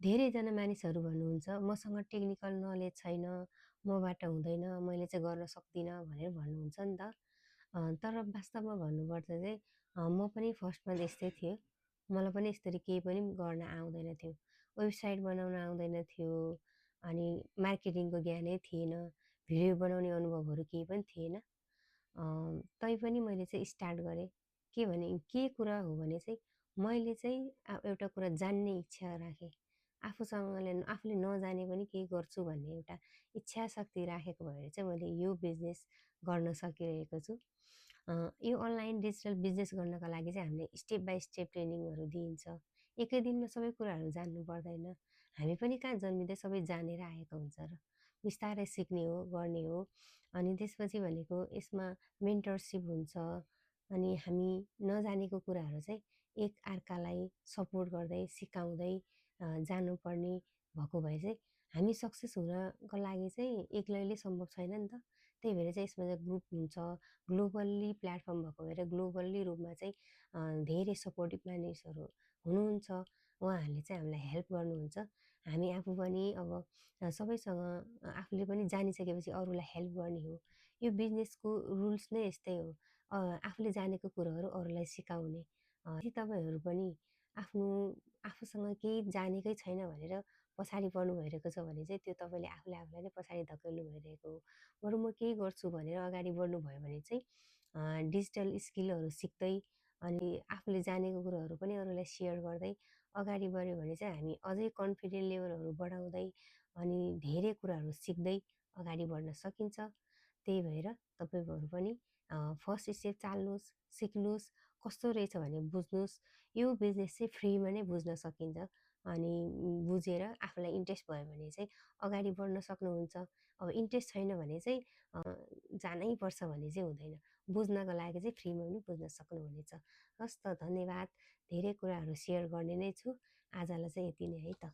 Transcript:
धेरैजना मानिसहरू भन्नुहुन्छ, "मसँग टेक्निकल नलेज छैन, मबाट हुँदैन, मैले चाहिँ गर्न सक्दिनँ" भनेर भन्नुहुन्छ नि त। तर वास्तवमा भन्नुपर्दा चाहिँ म पनि फर्स्टमा त्यस्तै थिएँ। मलाई पनि यसरी केही पनि गर्न आउँदैन थियो। वेबसाइट बनाउन आउँदैन थियो, अनि मार्केटिङको ज्ञानै थिएन, भिडियो बनाउने अनुभवहरू केही पनि थिएन। तैपनि मैले चाहिँ स्टार्ट गरेँ। के कुरा हो भने चाहिँ मैले चाहिँ एउटा कुरा जान्ने इच्छा राखेँ। आफूले नजाने पनि केही गर्छु भन्ने एउटा इच्छा शक्ति राखेको भएर चाहिँ मैले यो बिजनेस गर्न सकिरहेको छु। यो अनलाइन डिजिटल बिजनेस गर्नका लागि चाहिँ हामीले स्टेप बाई स्टेप ट्रेनिङहरू दिइन्छ। एकै दिनमा सबै कुराहरू जान्नु पर्दैन। हामी पनि कहाँ जन्मिँदै सबै जानेर आएको हुन्छ र। बिस्तारै सिक्ने हो, गर्ने हो। अनि त्यसपछि भनेको यसमा मेन्टरसिप हुन्छ। अनि हामी नजानेको कुराहरू चाहिँ एक अर्कालाई सपोर्ट गर्दै, सिकाउँदै जानुपर्ने भएको भए चाहिँ हामी सक्सेस हुनको लागि चाहिँ एक्लैले सम्भव छैन नि त। त्यही भएर चाहिँ यसमा चाहिँ ग्रुप हुन्छ। ग्लोबल्ली प्लेटफर्म भएको भएर ग्लोबल्ली रूपमा चाहिँ धेरै सपोर्टिभ मानिसहरू हुनुहुन्छ। उहाँहरूले चाहिँ हामीलाई हेल्प गर्नुहुन्छ। हामी आफू पनि अब सबैसँग आफूले पनि जानिसकेपछि अरूलाई हेल्प गर्ने हो। यो बिजनेसको रुल्स नै यस्तै हो। आफूले जानेको कुरोहरू अरूलाई सिकाउने। यदि तपाईँहरू पनि आफूसँग केही जानेकै छैन भनेर पछाडि पर्नु भइरहेको छ भने चाहिँ त्यो तपाईँले आफूलाई नै पछाडि धकेल्नु भइरहेको हो। बरु म केही गर्छु भनेर अगाडि बढ्नुभयो भने चाहिँ डिजिटल स्किलहरू सिक्दै अनि आफूले जानेको कुरोहरू पनि अरूलाई सेयर गर्दै अगाडि बढ्यो भने चाहिँ हामी अझै कन्फिडेन्ट लेभलहरू बढाउँदै अनि धेरै कुराहरू सिक्दै अगाडि बढ्न सकिन्छ। त्यही भएर तपाईँहरू पनि फर्स्ट स्टेप चाल्नुहोस्, सिक्नुहोस्, कस्तो रहेछ भने बुझ्नुहोस्। यो बिजनेस चाहिँ फ्रीमा नै बुझ्न सकिन्छ। अनि बुझेर आफूलाई इन्ट्रेस्ट भयो भने चाहिँ अगाडि बढ्न सक्नुहुन्छ। अब इन्ट्रेस्ट छैन भने चाहिँ जानै पर्छ भन्ने चाहिँ हुँदैन। बुझ्नको लागि चाहिँ फ्रीमा पनि बुझ्न सक्नुहुनेछ। हस् त, धन्यवाद। धेरै कुराहरू सेयर गर्ने नै छु। आजलाई चाहिँ यति नै है त।